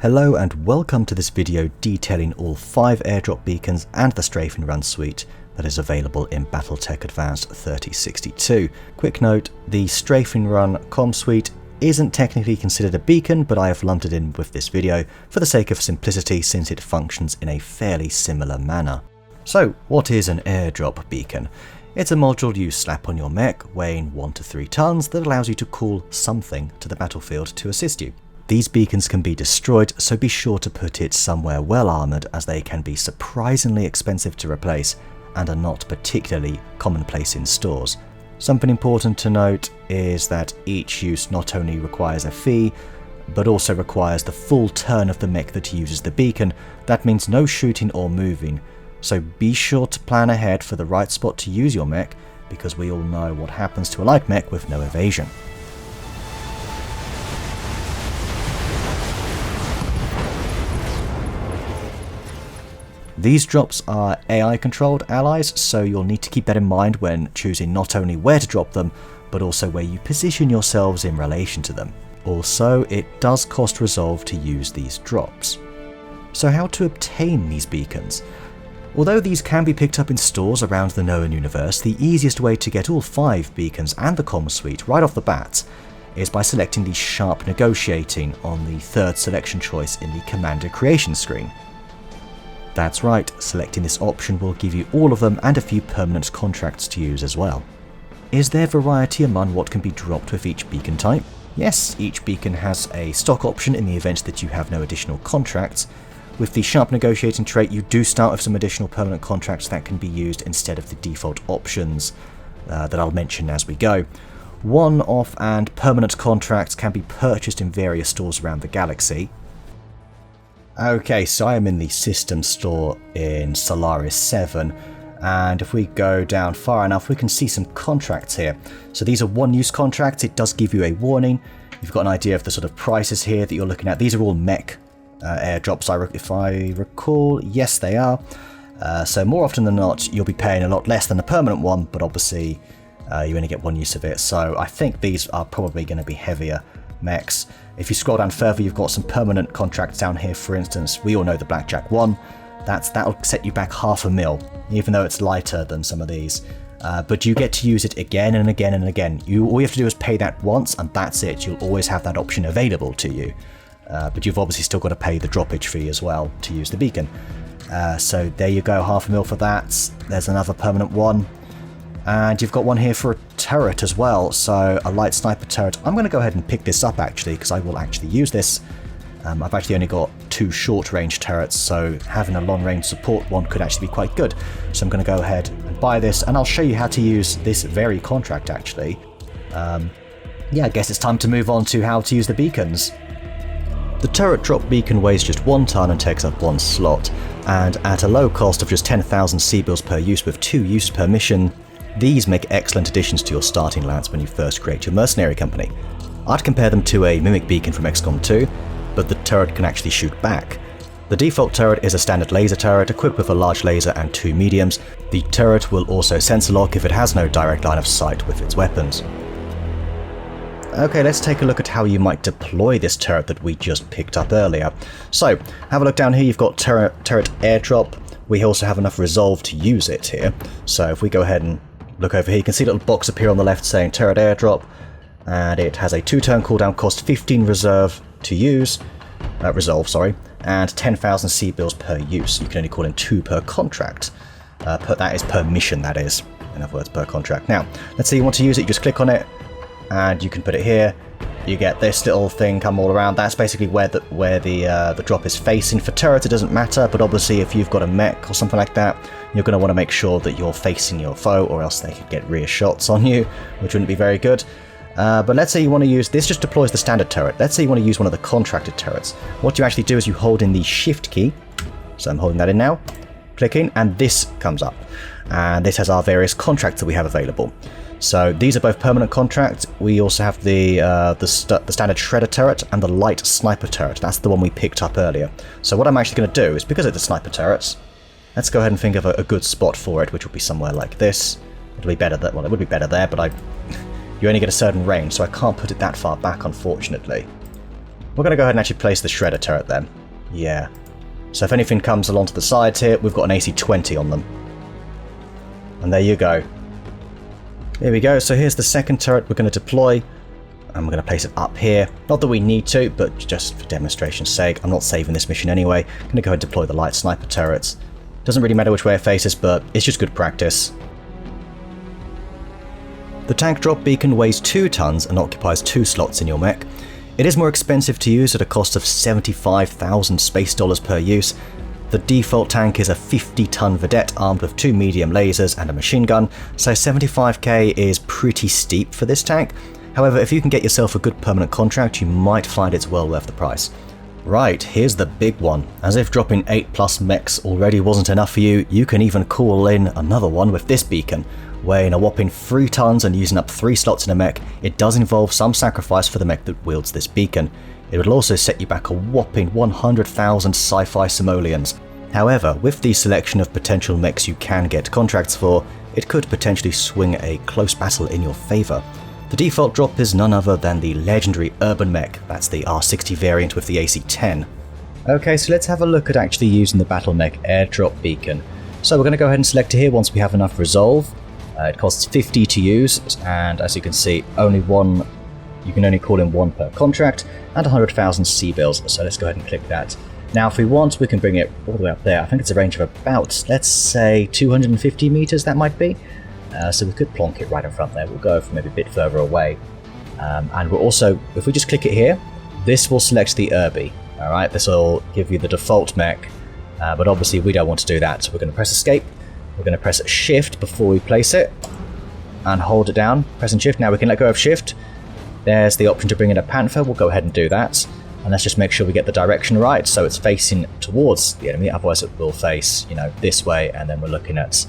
Hello and welcome to this video detailing all 5 airdrop beacons and the Strafing run suite that is available in BattleTech Advanced 3062. Quick note, the Strafing run Comm suite isn't technically considered a beacon, but I have lumped it in with this video for the sake of simplicity since it functions in a fairly similar manner. So what is an airdrop beacon? It's a module you slap on your mech weighing 1 to 3 tons that allows you to call something to the battlefield to assist you. These beacons can be destroyed, so be sure to put it somewhere well armoured, as they can be surprisingly expensive to replace and are not particularly commonplace in stores. Something important to note is that each use not only requires a fee, but also requires the full turn of the mech that uses the beacon. That means no shooting or moving, so be sure to plan ahead for the right spot to use your mech, because we all know what happens to a light mech with no evasion. These drops are AI controlled allies, so you'll need to keep that in mind when choosing not only where to drop them, but also where you position yourselves in relation to them. Also, it does cost resolve to use these drops. So how to obtain these beacons? Although these can be picked up in stores around the known universe, the easiest way to get all 5 beacons and the Comm suite right off the bat is by selecting the Sharp Negotiating on the 3rd selection choice in the Commander Creation screen. That's right, selecting this option will give you all of them and a few permanent contracts to use as well. Is there variety among what can be dropped with each beacon type? Yes, each beacon has a stock option in the event that you have no additional contracts. With the Sharp Negotiating trait, you do start with some additional permanent contracts that can be used instead of the default options that I'll mention as we go. One-off and permanent contracts can be purchased in various stores around the galaxy. Okay, so I am in the system store in Solaris 7, and if we go down far enough we can see some contracts here. So these are one-use contracts. It does give you a warning. You've got an idea of the sort of prices here that you're looking at. These are all mech airdrops, if I recall. Yes, they are. So more often than not you'll be paying a lot less than the permanent one, but obviously you only get one use of it. So I think these are probably going to be heavier mechs. If you scroll down further, you've got some permanent contracts down here. For instance, we all know the Blackjack one. That'll set you back $500,000, even though it's lighter than some of these. But you get to use it again and again and again. All you have to do is pay that once, and that's it. You'll always have that option available to you. But you've obviously still got to pay the droppage fee as well to use the beacon. So there you go, $500,000 for that. There's another permanent one. And you've got one here for a turret as well, so a light sniper turret. I'm going to go ahead and pick this up actually, because I will actually use this. I've actually only got 2 short range turrets, so having a long range support one could actually be quite good. So I'm going to go ahead and buy this, and I'll show you how to use this very contract actually. Yeah, I guess it's time to move on to how to use the beacons. The turret drop beacon weighs just 1 ton and takes up 1 slot, and at a low cost of just 10,000 C-bills per use with 2 uses per mission, these make excellent additions to your starting lance when you first create your mercenary company. I'd compare them to a mimic beacon from XCOM 2, but the turret can actually shoot back. The default turret is a standard laser turret equipped with a large laser and 2 mediums. The turret will also sensor lock if it has no direct line of sight with its weapons. Okay, let's take a look at how you might deploy this turret that we just picked up earlier. So, have a look down here, you've got turret airdrop. We also have enough resolve to use it here. So if we go ahead and look over here, you can see a little box appear on the left saying turret airdrop, and it has a 2-turn cooldown, cost 15 resolve to use, and 10,000 C-bills per use. You can only call in 2 per contract. That is per mission, that is. In other words, per contract. Now, let's say you want to use it, you just click on it, and you can put it here. You get this little thing come all around. That's basically where the drop is facing. For turrets it doesn't matter, but obviously if you've got a mech or something like that, you're going to want to make sure that you're facing your foe, or else they could get rear shots on you, which wouldn't be very good. But let's say you want to use this, just deploys the standard turret. Let's say you want to use one of the contracted turrets. What you actually do is you hold in the shift key. So I'm holding that in now, clicking, and this comes up. And this has our various contracts that we have available. So these are both permanent contracts. We also have the standard shredder turret and the light sniper turret. That's the one we picked up earlier. So what I'm actually going to do is, because it's the sniper turrets, let's go ahead and think of a good spot for it, which will be somewhere like this. It'll be better there. Well, it would be better there, but you only get a certain range, so I can't put it that far back, unfortunately. We're going to go ahead and actually place the shredder turret then. Yeah. So if anything comes along to the sides here, we've got an AC-20 on them. And there you go. Here we go. So here's the second turret we're going to deploy. And we're going to place it up here. Not that we need to, but just for demonstration's sake. I'm not saving this mission anyway. I'm going to go ahead and deploy the light sniper turrets. Doesn't really matter which way it faces, but it's just good practice. The tank drop beacon weighs 2 tons and occupies 2 slots in your mech. It is more expensive to use at a cost of 75,000 space dollars per use. The default tank is a 50-ton vedette armed with 2 medium lasers and a machine gun, so 75k is pretty steep for this tank. However, if you can get yourself a good permanent contract, you might find it's well worth the price. Right, here's the big one. As if dropping 8+ mechs already wasn't enough for you, you can even call in another one with this beacon. Weighing a whopping 3 tons and using up 3 slots in a mech, it does involve some sacrifice for the mech that wields this beacon. It will also set you back a whopping 100,000 sci-fi simoleons. However, with the selection of potential mechs you can get contracts for, it could potentially swing a close battle in your favour. The default drop is none other than the legendary urban mech, that's the R60 variant with the AC-10. Okay, so let's have a look at actually using the BattleMech airdrop beacon. So we're going to go ahead and select it here once we have enough resolve. It costs 50 to use, and as you can see, you can only call in 1 per contract, and 100,000 C-bills, so let's go ahead and click that. Now if we want, we can bring it all the way up there. I think it's a range of about, let's say, 250 meters that might be. So we could plonk it right in front there. We'll go from maybe a bit further away. And we'll also, if we just click it here, this will select the Urbi. Alright, this will give you the default mech, but obviously we don't want to do that. So we're going to press escape. We're going to press shift before we place it, and hold it down. Pressing shift. Now we can let go of shift. There's the option to bring in a Panther. We'll go ahead and do that. And let's just make sure we get the direction right, so it's facing towards the enemy. Otherwise it will face, this way, and then we're looking at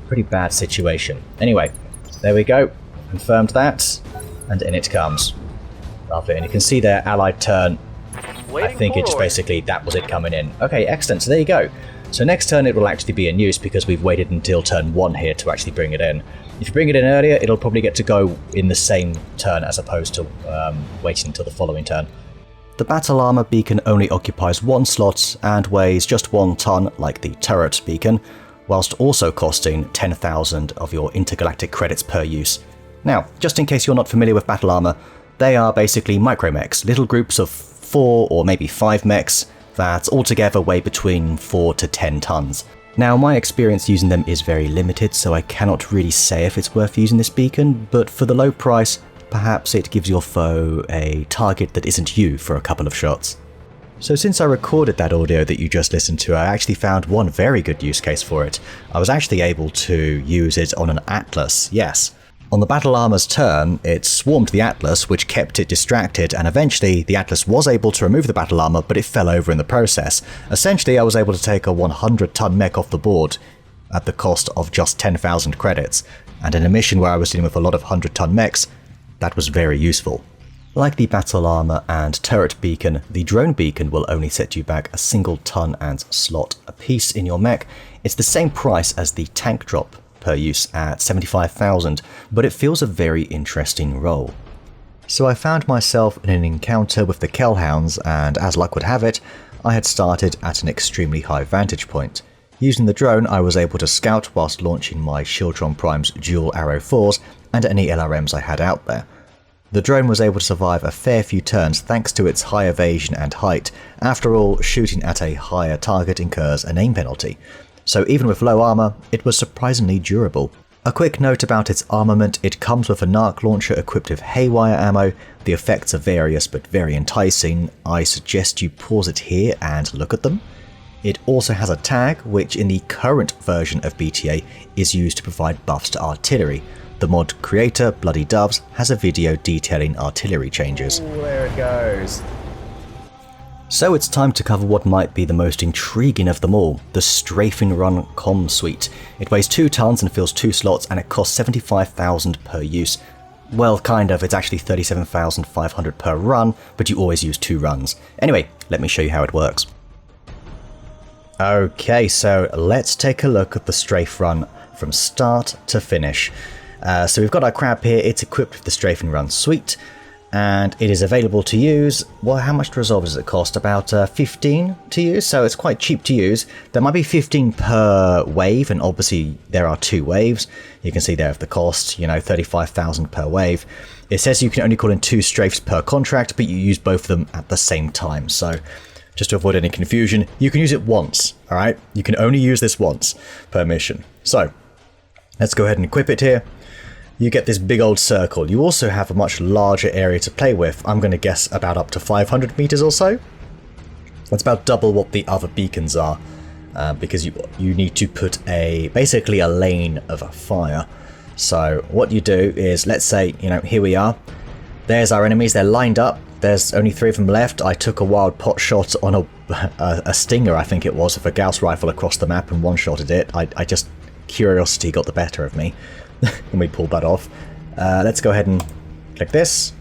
pretty bad situation. Anyway, there we go. Confirmed that, and in it comes. Lovely, and you can see their allied turn. I think it just basically, that was it coming in. Okay, excellent, so there you go. So next turn it will actually be in use because we've waited until turn 1 here to actually bring it in. If you bring it in earlier, it'll probably get to go in the same turn as opposed to waiting until the following turn. The battle armor beacon only occupies 1 slot and weighs just 1 ton like the turret beacon, whilst also costing 10,000 of your intergalactic credits per use. Now, just in case you're not familiar with battle armor, they are basically micromechs, little groups of 4 or maybe 5 mechs that altogether weigh between 4 to 10 tons. Now, my experience using them is very limited, so I cannot really say if it's worth using this beacon, but for the low price, perhaps it gives your foe a target that isn't you for a couple of shots. So since I recorded that audio that you just listened to, I actually found one very good use case for it. I was actually able to use it on an Atlas, yes. On the battle armor's turn, it swarmed the Atlas, which kept it distracted, and eventually the Atlas was able to remove the battle armor, but it fell over in the process. Essentially, I was able to take a 100-ton mech off the board at the cost of just 10,000 credits, and in a mission where I was dealing with a lot of 100-ton mechs, that was very useful. Like the battle armor and turret beacon, the drone beacon will only set you back a single ton and slot apiece in your mech. It's the same price as the tank drop per use at 75,000, but it feels a very interesting role. So I found myself in an encounter with the Kellhounds, and as luck would have it, I had started at an extremely high vantage point. Using the drone, I was able to scout whilst launching my Shieldtron Prime's dual Arrow 4s and any LRMs I had out there. The drone was able to survive a fair few turns thanks to its high evasion and height. After all, shooting at a higher target incurs an aim penalty, so even with low armor, it was surprisingly durable. A quick note about its armament: it comes with a narc launcher equipped with haywire ammo. The effects are various but very enticing. I suggest you pause it here and look at them. It also has a tag, which in the current version of BTA is used to provide buffs to artillery. The mod creator, Bloody Doves, has a video detailing artillery changes. Ooh, there it goes. So it's time to cover what might be the most intriguing of them all, the Strafing Run Comm suite. It weighs 2 tons and fills 2 slots, and it costs 75,000 per use. Well, kind of, it's actually 37,500 per run, but you always use 2 runs. Anyway, let me show you how it works. Okay, so let's take a look at the Strafe Run from start to finish. So we've got our crab here, it's equipped with the Strafing Run suite, and it is available to use. Well, how much to resolve does it cost? About 15 to use, so it's quite cheap to use. There might be 15 per wave, and obviously there are 2 waves. You can see there of the cost, you know, 35,000 per wave. It says you can only call in 2 strafes per contract, but you use both of them at the same time. So just to avoid any confusion, you can use it once, all right? You can only use this once per mission. So let's go ahead and equip it here. You get this big old circle. You also have a much larger area to play with. I'm going to guess about up to 500 meters or so. That's about double what the other beacons are, because you need to put basically a lane of fire. So what you do is, let's say, you know, here we are. There's our enemies. They're lined up. There's only 3 of them left. I took a wild pot shot on a stinger, I think it was, of a Gauss rifle across the map and one-shotted it. I just, curiosity got the better of me. And we pulled that off. Let's go ahead and click this,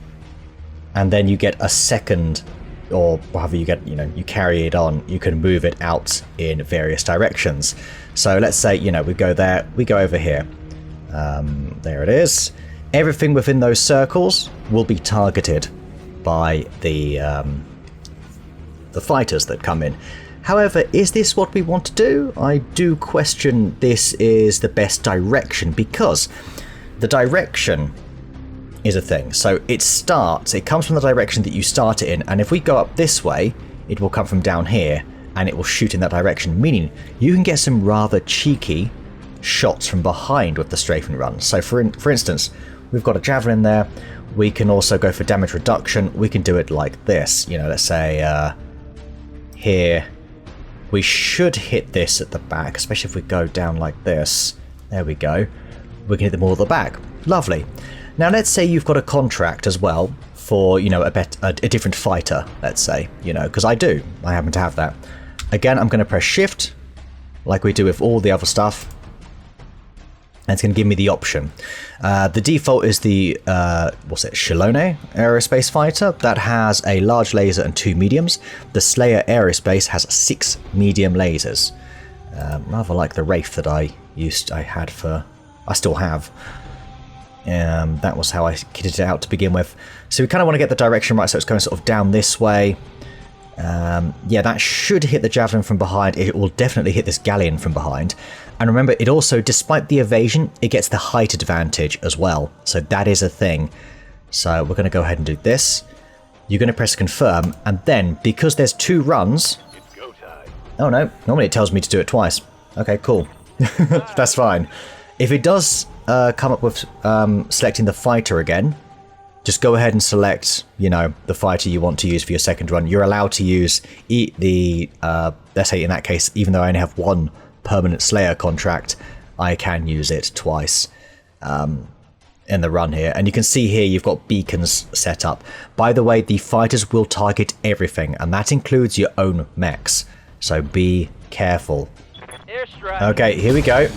and then you get a second, or however you get, you know, you carry it on, you can move it out in various directions. So let's say, you know, we go there, we go over here. There it is. Everything within those circles will be targeted by the fighters that come in. However, is this what we want to do? I do question this is the best direction, because the direction is a thing. So it comes from the direction that you start it in, and if we go up this way, it will come from down here, and it will shoot in that direction, meaning you can get some rather cheeky shots from behind with the strafing run. So for instance, we've got a javelin there. We can also go for damage reduction. We can do it like this. You know, let's say here. We should hit this at the back, especially if we go down like this. There we go. We can hit them all at the back. Lovely. Now let's say you've got a contract as well for, you know, a different fighter, let's say, you know, because I happen to have that. Again, I'm going to press shift, like we do with all the other stuff. And it's going to give me the option. The default is the, Shilone aerospace fighter. That has a large laser and 2 mediums. The Slayer aerospace has 6 medium lasers. Rather like the Wraith that I still have. That was how I kitted it out to begin with. So we kind of want to get the direction right, so it's going sort of down this way. Yeah, that should hit the javelin from behind. It will definitely hit this galleon from behind. And remember, it also, despite the evasion, it gets the height advantage as well. So that is a thing. So we're going to go ahead and do this. You're going to press confirm, and then, because there's 2 runs... Oh no, normally it tells me to do it twice. Okay, cool. That's fine. If it does come up with selecting the fighter again, just go ahead and select, you know, the fighter you want to use for your second run. You're allowed to use let's say in that case, even though I only have 1 permanent Slayer contract, I can use it twice in the run here. And you can see here you've got beacons set up. By the way, the fighters will target everything, and that includes your own mechs. So be careful. Okay, here we go.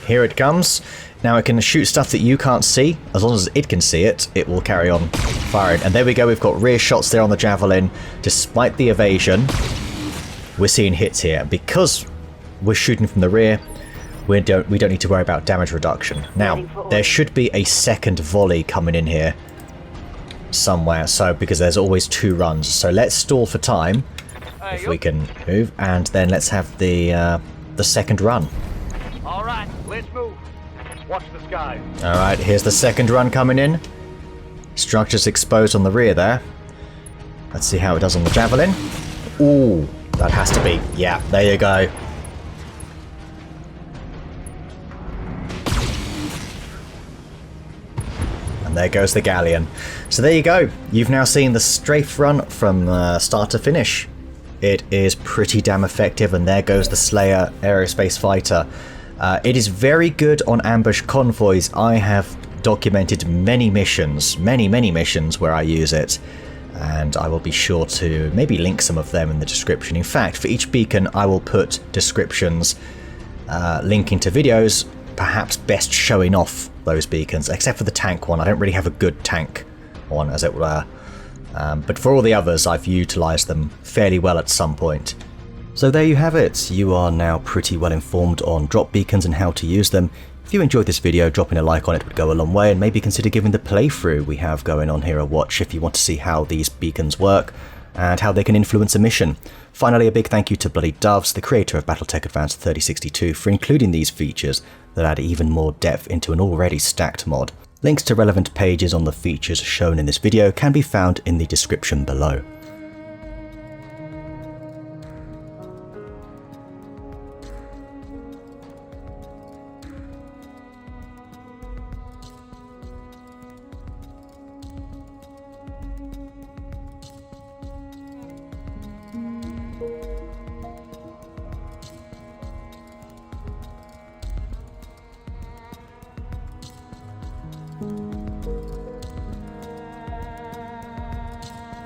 Here it comes. Now it can shoot stuff that you can't see. As long as it can see it, it will carry on firing. And there we go, we've got rear shots there on the javelin. Despite the evasion, we're seeing hits here. Because we're shooting from the rear, we don't need to worry about damage reduction. Now, there should be a second volley coming in here somewhere, so because there's always 2 runs. So let's stall for time, if we can move, and then let's have the second run. All right, let's move. Watch the sky. All right, here's the second run coming in. Structures exposed on the rear there. Let's see how it does on the javelin. Ooh, that has to be. Yeah, there you go. And there goes the galleon. So there you go. You've now seen the strafe run from start to finish. It is pretty damn effective, and there goes the Slayer aerospace fighter. It is very good on ambush convoys. I have documented many missions where I use it, and I will be sure to maybe link some of them in the description. In fact, for each beacon I will put descriptions linking to videos, perhaps best showing off those beacons, except for the tank one. I don't really have a good tank one, as it were. But for all the others, I've utilised them fairly well at some point. So there you have it. You are now pretty well informed on drop beacons and how to use them. If you enjoyed this video, dropping a like on it would go a long way, and maybe consider giving the playthrough we have going on here a watch if you want to see how these beacons work and how they can influence a mission. Finally, a big thank you to Bloody Doves, the creator of BattleTech Advanced 3062, for including these features that add even more depth into an already stacked mod. Links to relevant pages on the features shown in this video can be found in the description below.